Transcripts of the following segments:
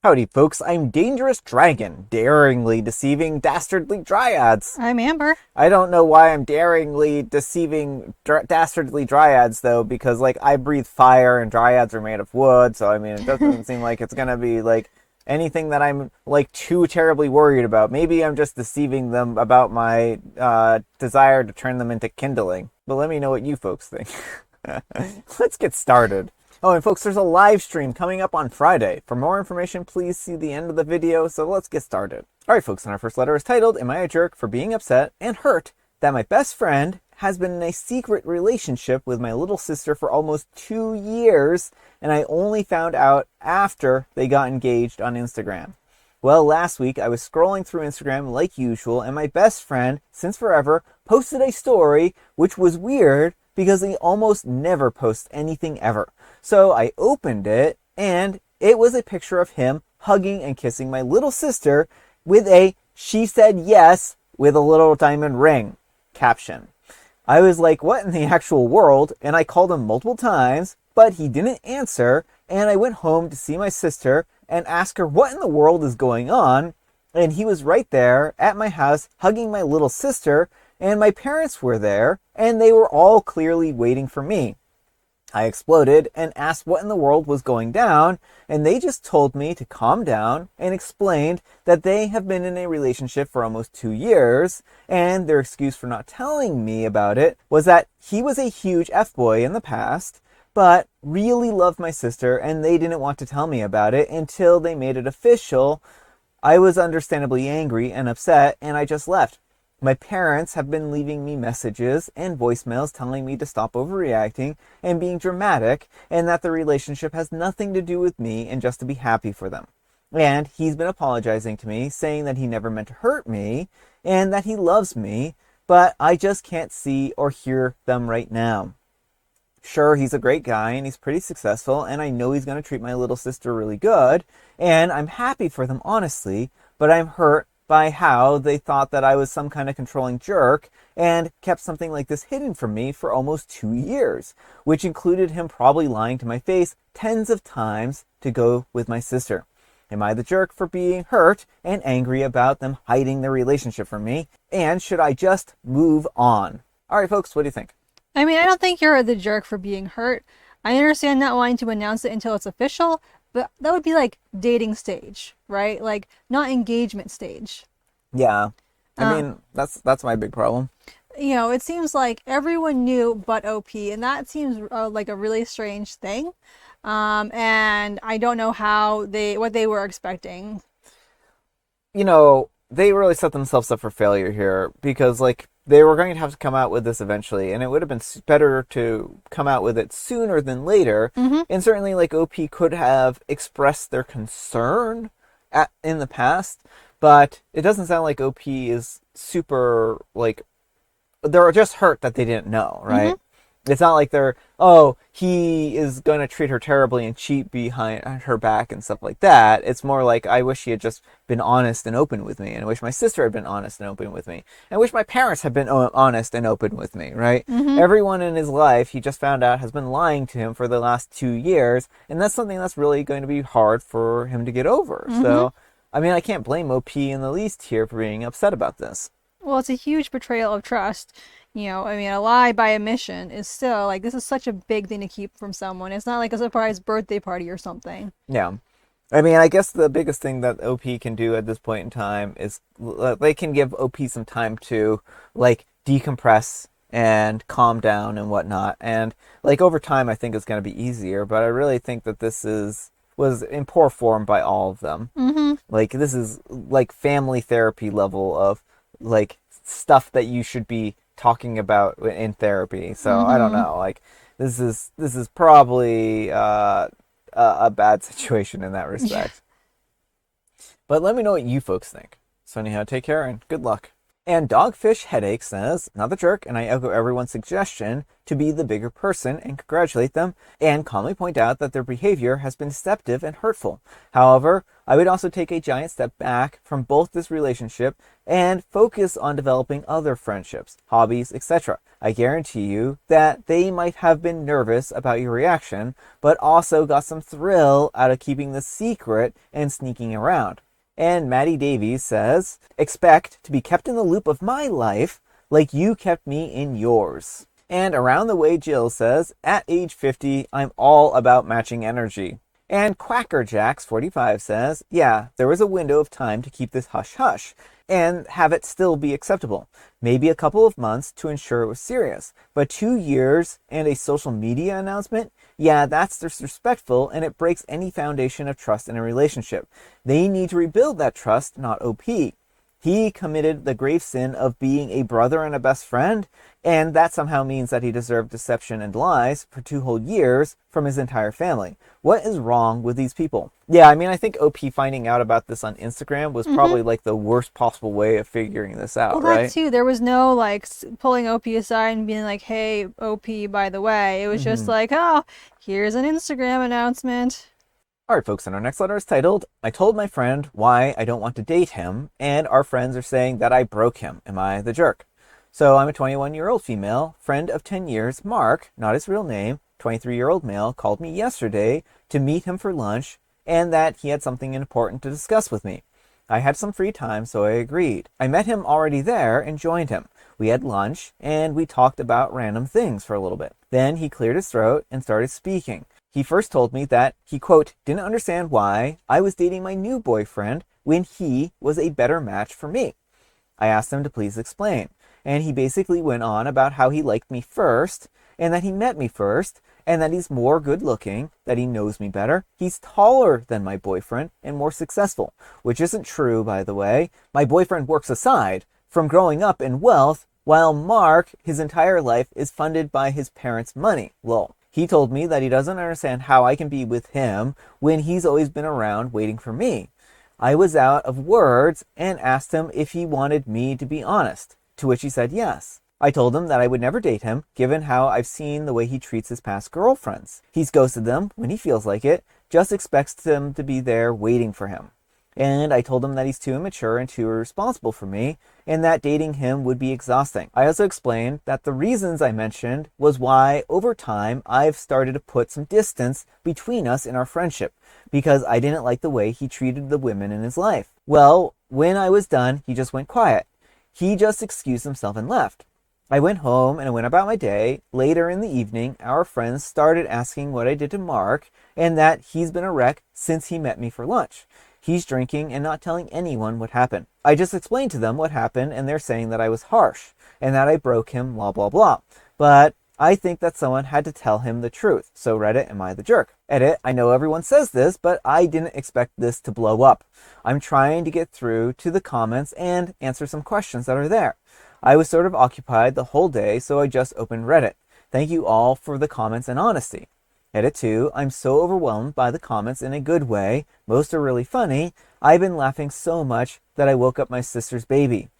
Howdy, folks. I'm Dangerous Dragon, daringly deceiving dastardly dryads. I'm Amber. I don't know why I'm daringly deceiving dastardly dryads, though, because, I breathe fire and dryads are made of wood, so, it doesn't seem like it's gonna be, anything that I'm, too terribly worried about. Maybe I'm just deceiving them about my, desire to turn them into kindling. But let me know what you folks think. Let's get started. Oh, and folks, there's a live stream coming up on Friday. For more information, please see the end of the video, so let's get started. Alright folks, and our first letter is titled, Am I a Jerk for Being Upset and Hurt That My Best Friend Has Been in a Secret Relationship with My Little Sister for Almost 2 years, and I only found out after they got engaged on Instagram. Well, last week I was scrolling through Instagram like usual, and my best friend, since forever, posted a story, which was weird because he almost never posts anything ever. So I opened it, and it was a picture of him hugging and kissing my little sister with a "she said yes" with a little diamond ring caption. I was like, what in the actual world? And I called him multiple times, but he didn't answer, and I went home to see my sister and ask her what in the world is going on, and he was right there at my house hugging my little sister, and my parents were there, and they were all clearly waiting for me. I exploded and asked what in the world was going down, and they just told me to calm down and explained that they have been in a relationship for almost 2 years, and their excuse for not telling me about it was that he was a huge F-boy in the past, but really loved my sister, and they didn't want to tell me about it until they made it official. I was understandably angry and upset, and I just left. My parents have been leaving me messages and voicemails telling me to stop overreacting and being dramatic, and that the relationship has nothing to do with me and just to be happy for them. And he's been apologizing to me, saying that he never meant to hurt me and that he loves me, but I just can't see or hear them right now. Sure, he's a great guy and he's pretty successful, and I know he's going to treat my little sister really good, and I'm happy for them, honestly, but I'm hurt by how they thought that I was some kind of controlling jerk and kept something like this hidden from me for almost 2 years, which included him probably lying to my face tens of times to go with my sister. Am I the jerk for being hurt and angry about them hiding their relationship from me? And should I just move on? Alright folks, what do you think? I mean, I don't think you're the jerk for being hurt. I understand not wanting to announce it until it's official, but that would be like dating stage, right? Like not engagement stage. Yeah, Uh, that's my big problem. it seems like everyone knew but OP, and that seems like a really strange thing. And I don't know what they were expecting. They really set themselves up for failure here because, they were going to have to come out with this eventually, and it would have been better to come out with it sooner than later. Mm-hmm. And certainly, OP could have expressed their concern in the past, but it doesn't sound like OP is super, they're just hurt that they didn't know, right? Mm-hmm. It's not like he is going to treat her terribly and cheat behind her back and stuff like that. It's more like, I wish he had just been honest and open with me, and I wish my sister had been honest and open with me, and I wish my parents had been honest and open with me, right? Mm-hmm. Everyone in his life, he just found out, has been lying to him for the last 2 years, and that's something that's really going to be hard for him to get over. Mm-hmm. So, I can't blame OP in the least here for being upset about this. Well, it's a huge betrayal of trust. A lie by omission is still like this is such a big thing to keep from someone. It's not like a surprise birthday party or something. Yeah. I guess the biggest thing that OP can do at this point in time is they can give OP some time to, decompress and calm down and whatnot. And, over time, I think it's going to be easier. But I really think that was in poor form by all of them. Mm-hmm. This is, family therapy level of, stuff that you should be talking about in therapy. So, I don't Mm-hmm. know. This is probably a bad situation in that Yeah. respect. But let me know what you folks think. So anyhow, take care and good luck. And Dogfish Headache says, not the jerk, and I echo everyone's suggestion to be the bigger person and congratulate them and calmly point out that their behavior has been deceptive and hurtful. However, I would also take a giant step back from both this relationship and focus on developing other friendships, hobbies, etc. I guarantee you that they might have been nervous about your reaction, but also got some thrill out of keeping the secret and sneaking around. And Maddie Davies says, expect to be kept in the loop of my life like you kept me in yours. And Around the Way Jill says, at age 50, I'm all about matching energy. And Quackerjacks45 says, yeah, there was a window of time to keep this hush-hush and have it still be acceptable. Maybe a couple of months to ensure it was serious. But 2 years and a social media announcement? Yeah, that's disrespectful and it breaks any foundation of trust in a relationship. They need to rebuild that trust, not OP. He committed the grave sin of being a brother and a best friend, and that somehow means that he deserved deception and lies for 2 whole years from his entire family. What is wrong with these people? Yeah, I mean, I think OP finding out about this on Instagram was probably like the worst possible way of figuring this out, Well, right? that too. There was no like pulling OP aside and being like, "Hey, OP, by the way." It was just like, "Oh, here's an Instagram announcement." Alright folks, and our next letter is titled, I told my friend why I don't want to date him, and our friends are saying that I broke him. Am I the jerk? So I'm a 21-year-old female, friend of 10 years, Mark, not his real name, 23-year-old male, called me yesterday to meet him for lunch, and that he had something important to discuss with me. I had some free time, so I agreed. I met him already there and joined him. We had lunch, and we talked about random things for a little bit. Then he cleared his throat and started speaking. He first told me that he, quote, didn't understand why I was dating my new boyfriend when he was a better match for me. I asked him to please explain, and he basically went on about how he liked me first, and that he met me first, and that he's more good looking, that he knows me better. He's taller than my boyfriend and more successful, which isn't true, by the way. My boyfriend works aside from growing up in wealth, while Mark, his entire life, is funded by his parents' money. Lol. He told me that he doesn't understand how I can be with him when he's always been around waiting for me. I was out of words and asked him if he wanted me to be honest, to which he said yes. I told him that I would never date him, given how I've seen the way he treats his past girlfriends. He's ghosted them when he feels like it, just expects them to be there waiting for him. And I told him that he's too immature and too irresponsible for me, and that dating him would be exhausting. I also explained that the reasons I mentioned was why, over time, I've started to put some distance between us in our friendship, because I didn't like the way he treated the women in his life. Well, when I was done, he just went quiet. He just excused himself and left. I went home and I went about my day. Later in the evening, our friends started asking what I did to Mark, and that he's been a wreck since he met me for lunch. He's drinking and not telling anyone what happened. I just explained to them what happened, and they're saying that I was harsh, and that I broke him, blah, blah, blah. But I think that someone had to tell him the truth. So Reddit, am I the jerk? Edit, I know everyone says this, but I didn't expect this to blow up. I'm trying to get through to the comments and answer some questions that are there. I was sort of occupied the whole day, so I just opened Reddit. Thank you all for the comments and honesty. Edit 2, I'm so overwhelmed by the comments in a good way. Most are really funny. I've been laughing so much that I woke up my sister's baby.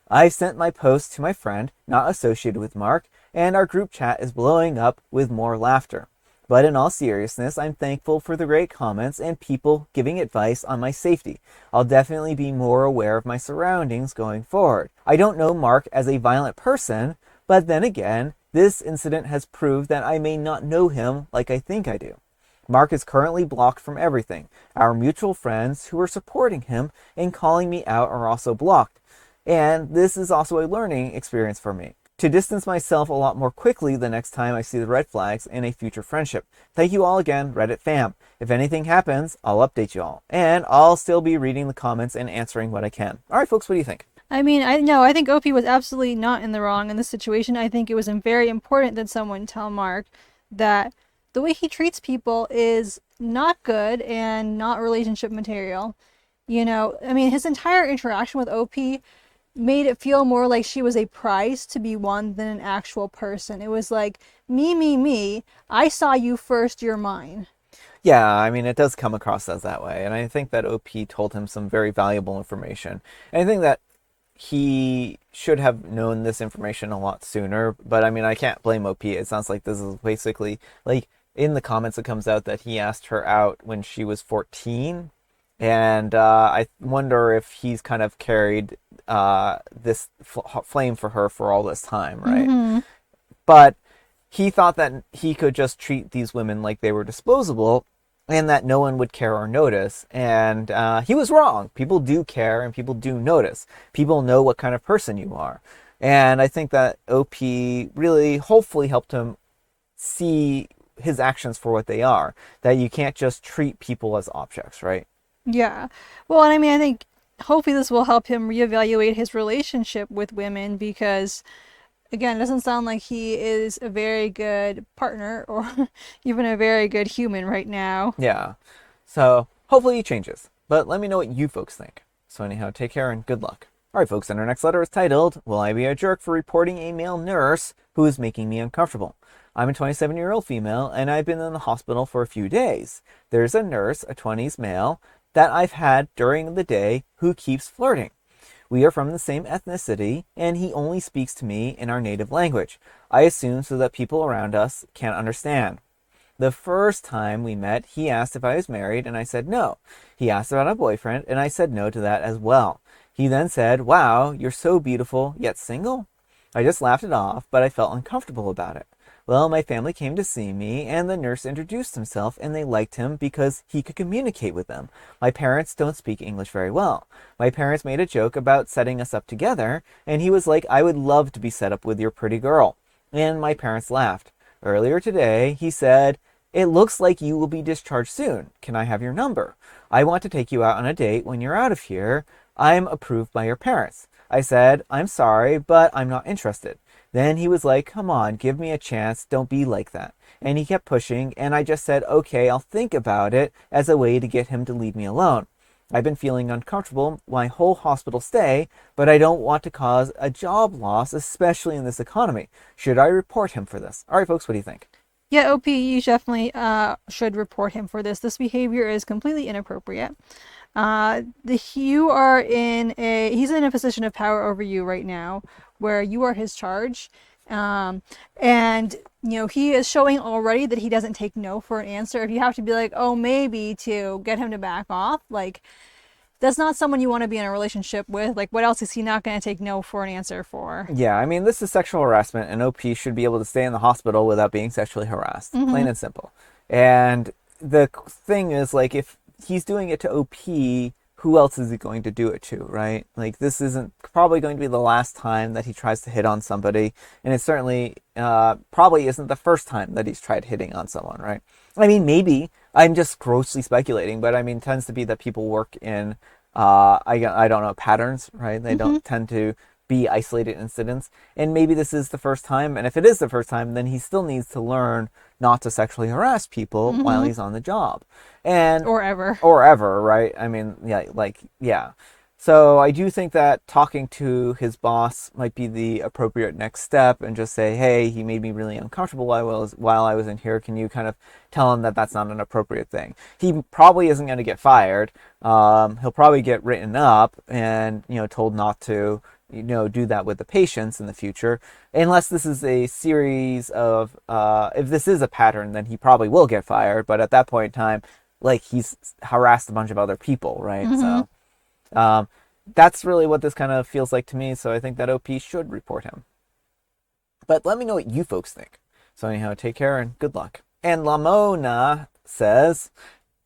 I sent my post to my friend, not associated with Mark, and our group chat is blowing up with more laughter. But in all seriousness, I'm thankful for the great comments and people giving advice on my safety. I'll definitely be more aware of my surroundings going forward. I don't know Mark as a violent person, but then again, this incident has proved that I may not know him like I think I do. Mark is currently blocked from everything. Our mutual friends who are supporting him and calling me out are also blocked. And this is also a learning experience for me, to distance myself a lot more quickly the next time I see the red flags in a future friendship. Thank you all again, Reddit fam. If anything happens, I'll update you all. And I'll still be reading the comments and answering what I can. Alright folks, what do you think? I mean, I think OP was absolutely not in the wrong in this situation. I think it was very important that someone tell Mark that the way he treats people is not good and not relationship material. You know, I mean, his entire interaction with OP made it feel more like she was a prize to be won than an actual person. It was like, me, I saw you first, you're mine. Yeah, I mean, it does come across as that way. And I think that OP told him some very valuable information. And I think that he should have known this information a lot sooner. But I mean, I can't blame OP. It sounds like this is basically like in the comments, it comes out that he asked her out when she was 14. And I wonder if he's kind of carried this flame for her for all this time, right? Mm-hmm. But he thought that he could just treat these women like they were disposable and that no one would care or notice. And he was wrong. People do care and people do notice. People know what kind of person you are. And I think that OP really hopefully helped him see his actions for what they are. That you can't just treat people as objects, right? Yeah. Well, and I mean, I think hopefully this will help him reevaluate his relationship with women because, again, it doesn't sound like he is a very good partner or even a very good human right now. Yeah. So hopefully he changes. But let me know what you folks think. So anyhow, take care and good luck. Alright folks, and our next letter is titled, Will I Be a Jerk for Reporting a Male Nurse Who is Making Me Uncomfortable? I'm a 27-year-old female and I've been in the hospital for a few days. There's a nurse, a 20s male, that I've had during the day who keeps flirting. We are from the same ethnicity, and he only speaks to me in our native language. I assume so that people around us can't understand. The first time we met, he asked if I was married, and I said no. He asked about a boyfriend, and I said no to that as well. He then said, "Wow, you're so beautiful, yet single?" I just laughed it off, but I felt uncomfortable about it. Well, my family came to see me, and the nurse introduced himself, and they liked him because he could communicate with them. My parents don't speak English very well. My parents made a joke about setting us up together, and he was like, "I would love to be set up with your pretty girl." And my parents laughed. Earlier today, he said, "It looks like you will be discharged soon. Can I have your number? I want to take you out on a date when you're out of here. I'm approved by your parents." I said, "I'm sorry, but I'm not interested." Then he was like, "Come on, give me a chance, don't be like that." And he kept pushing, and I just said, "Okay, I'll think about it," as a way to get him to leave me alone. I've been feeling uncomfortable my whole hospital stay, but I don't want to cause a job loss, especially in this economy. Should I report him for this? All right, folks, what do you think? Yeah, OP, you definitely should report him for this. This behavior is completely inappropriate. He's in a position of power over you right now where you are his charge. And, he is showing already that he doesn't take no for an answer. If you have to be like, oh, maybe to get him to back off, like, that's not someone you want to be in a relationship with. Like, what else is he not going to take no for an answer for? Yeah, I mean, this is sexual harassment, and OP should be able to stay in the hospital without being sexually harassed. Plain and simple. And the thing is, like, if he's doing it to OP, who else is he going to do it to, right? Like, this isn't probably going to be the last time that he tries to hit on somebody, and it certainly probably isn't the first time that he's tried hitting on someone, right? I mean, maybe. I'm just grossly speculating, but I mean, it tends to be that people work in, I don't know, patterns, right? They don't tend to be isolated incidents, and maybe this is the first time, and if it is the first time, then he still needs to learn not to sexually harass people while he's on the job. And or ever, right? I mean, yeah. So I do think that talking to his boss might be the appropriate next step, and just say, "Hey, he made me really uncomfortable while I was in here. Can you kind of tell him that that's not an appropriate thing?" He probably isn't going to get fired. He'll probably get written up and told not to do that with the patients in the future, unless this is a series of if this is a pattern, then he probably will get fired. But at that point in time, like, he's harassed a bunch of other people, right? So that's really what this kind of feels like to me. So I think that OP should report him. But let me know what you folks think. So anyhow, take care and good luck. And Lamona says,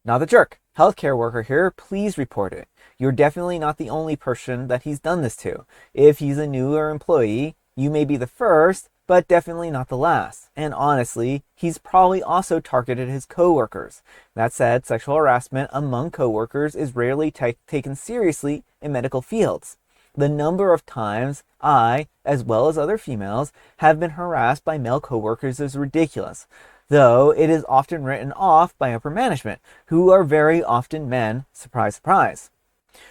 "Not the jerk. Healthcare worker here, please report it. You're definitely not the only person that he's done this to. If he's a newer employee, you may be the first, but definitely not the last. And honestly, he's probably also targeted his coworkers. That said, sexual harassment among coworkers is rarely taken seriously in medical fields. The number of times I, as well as other females, have been harassed by male coworkers is ridiculous, though it is often written off by upper management, who are very often men, surprise, surprise.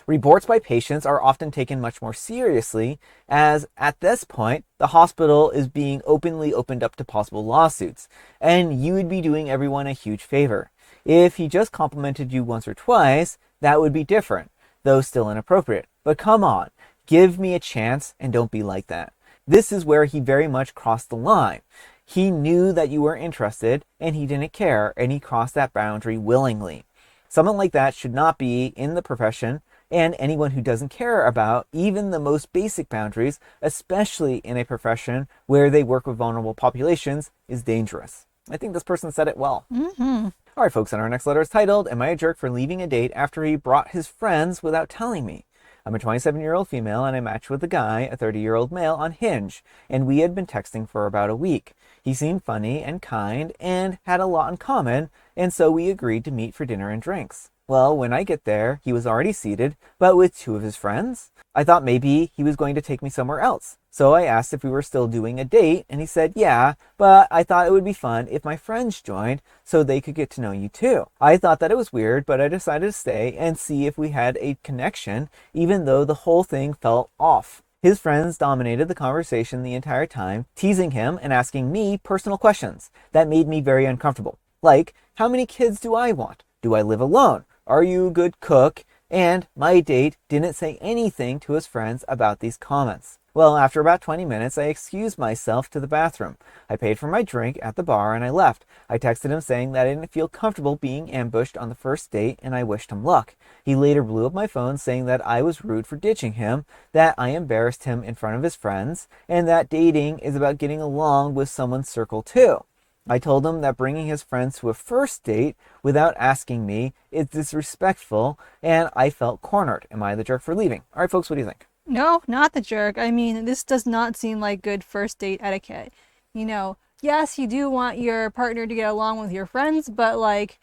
Reports by patients are often taken much more seriously, as at this point, the hospital is being openly opened up to possible lawsuits, and you would be doing everyone a huge favor. If he just complimented you once or twice, that would be different, though still inappropriate. But come on, Give me a chance and don't be like that. This is where he very much crossed the line. He knew that you were interested and he didn't care, and he crossed that boundary willingly. Someone like that should not be in the profession, and anyone who doesn't care about even the most basic boundaries, especially in a profession where they work with vulnerable populations, is dangerous. I think this person said it well. Mm-hmm. All right, folks, and our next letter is titled, Am I a Jerk for Leaving a Date After He Brought His Friends Without Telling Me? I'm a 27-year-old female, and I matched with a guy, a 30-year-old male, on Hinge, and we had been texting for about a week. He seemed funny and kind and had a lot in common, and so we agreed to meet for dinner and drinks. Well, when I get there, he was already seated, but with two of his friends. I thought maybe he was going to take me somewhere else. So I asked if we were still doing a date, and he said, yeah, but I thought it would be fun if my friends joined so they could get to know you too. I thought that it was weird, but I decided to stay and see if we had a connection, even though the whole thing felt off. His friends dominated the conversation the entire time, teasing him and asking me personal questions that made me very uncomfortable. Like, how many kids do I want? Do I live alone? Are you a good cook? And my date didn't say anything to his friends about these comments. Well, after about 20 minutes, I excused myself to the bathroom. I paid for my drink at the bar and I left. I texted him saying that I didn't feel comfortable being ambushed on the first date and I wished him luck. He later blew up my phone saying that I was rude for ditching him, that I embarrassed him in front of his friends, and that dating is about getting along with someone's circle too. I told him that bringing his friends to a first date without asking me is disrespectful, and I felt cornered. Am I the jerk for leaving? All right, folks, what do you think? No, not the jerk. I mean, this does not seem like good first date etiquette. Yes, you do want your partner to get along with your friends, but like,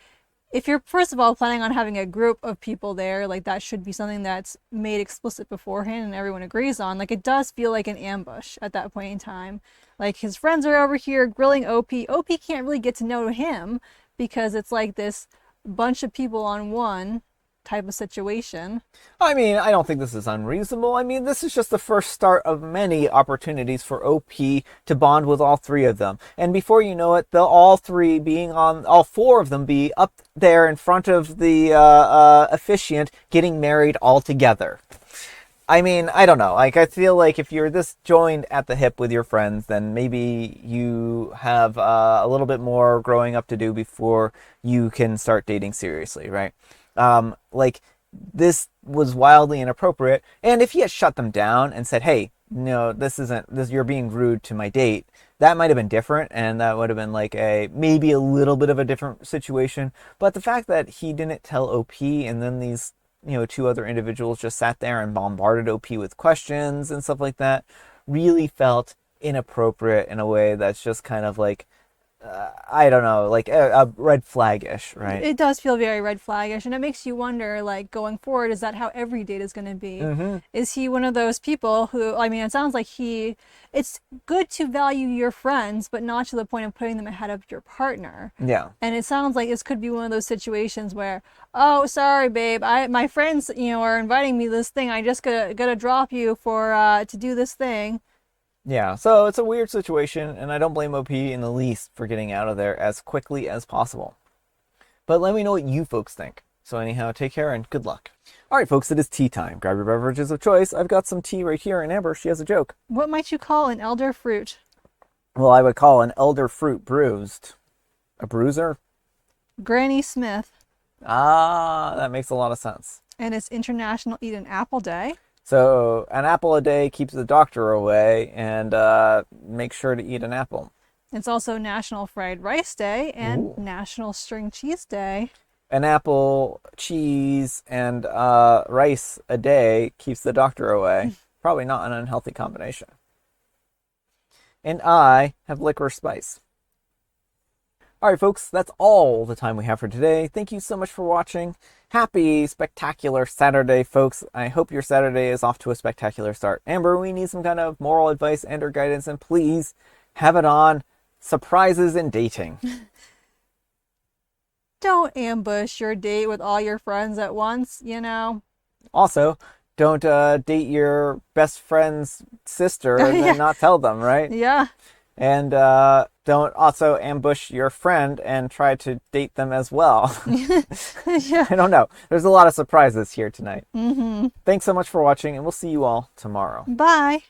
if you're first of all planning on having a group of people there, like that should be something that's made explicit beforehand and everyone agrees on. Like, it does feel like an ambush at that point in time. Like, his friends are over here grilling OP. OP can't really get to know him because it's like this bunch of people on one type of situation. I mean, I don't think this is unreasonable. I mean, this is just the first start of many opportunities for OP to bond with all three of them. And before you know it, they'll all four of them be up there in front of the officiant getting married all together. I mean, I don't know. Like, I feel like if you're this joined at the hip with your friends, then maybe you have a little bit more growing up to do before you can start dating seriously, right? Like, this was wildly inappropriate. And if he had shut them down and said, hey, no, you're being rude to my date, that might have been different. And that would have been like maybe a little bit of a different situation. But the fact that he didn't tell OP and then these, two other individuals just sat there and bombarded OP with questions and stuff like that really felt inappropriate in a way that's just kind of like, I don't know, like a red flag-ish, right? It does feel very red flag-ish, and it makes you wonder, like, going forward, is that how every date is going to be? Mm-hmm. Is he one of those people who, I mean, it sounds like it's good to value your friends, but not to the point of putting them ahead of your partner. Yeah. And it sounds like this could be one of those situations where, oh, sorry, babe, my friends, are inviting me to this thing. I just gotta drop you for to do this thing. Yeah, so it's a weird situation, and I don't blame OP in the least for getting out of there as quickly as possible. But let me know what you folks think. So anyhow, take care and good luck. All right, folks, it is tea time. Grab your beverages of choice. I've got some tea right here, and Amber, she has a joke. What might you call an elder fruit? Well, I would call an elder fruit bruised. A bruiser? Granny Smith. Ah, that makes a lot of sense. And it's International Eat an Apple Day. So an apple a day keeps the doctor away, and make sure to eat an apple. It's also National Fried Rice Day and Ooh. National String Cheese Day. An apple, cheese, and rice a day keeps the doctor away. Probably not an unhealthy combination. And I have licorice spice. All right, folks, that's all the time we have for today. Thank you so much for watching. Happy spectacular Saturday, folks. I hope your Saturday is off to a spectacular start. Amber, we need some kind of moral advice and or guidance, and please have it on surprises in dating. Don't ambush your date with all your friends at once, Also, don't date your best friend's sister and then not tell them, right? Yeah. And don't also ambush your friend and try to date them as well. Yeah. I don't know. There's a lot of surprises here tonight. Mm-hmm. Thanks so much for watching, and we'll see you all tomorrow. Bye.